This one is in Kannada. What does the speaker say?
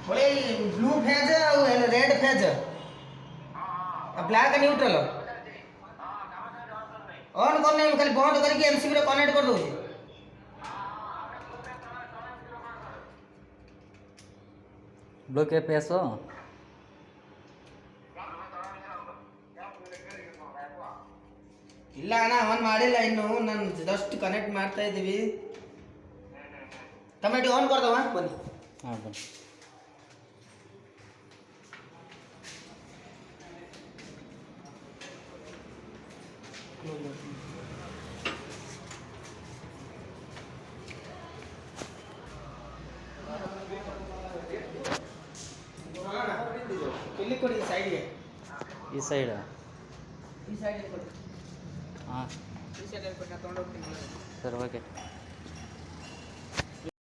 ಒಳ್ಳೆ ಬ್ಲೂ ಫೇಜ್ ଆଉ ରେಡ್ ଫେଜ୍ ବ୍ଲାକ୍ ନ୍ୟୁଟ୍ରାଲ ଅନ୍ କରୁନି ମୁଁ ଖାଲି ବନ୍ଦ କରିକି ଏମସିବି ରେ କନେକ୍ଟ କରିଦଉଛି। ಬ್ಲೂ ಕೆ ಪಿ ಎಸ್ ಇಲ್ಲ ಅಣ್ಣ ಆನ್ ಮಾಡಿಲ್ಲ ಇನ್ನು ನಾನು ಜಸ್ಟ್ ಕನೆಕ್ಟ್ ಮಾಡ್ತಾ ಇದ್ದೀವಿ ಟೊಮೆಟೊ ಆನ್ ಮಾಡ್ದವ ಬನ್ನಿ ಹಾಂ ಬನ್ನಿ ಇಲ್ಲಿ ಕೊಡಿ ಸೈಡ್ಗೆ ಈ ಸೈಡ್ ಈ ಸೈಡ್ ಕೊಡಿ ಹಾಂ ಈ ಸೈಡ್ ಕೊಡಿ ನಾನು ತೊಗೊಂಡು ಹೋಗ್ತೀನಿ ಸರಿ ಓಕೆ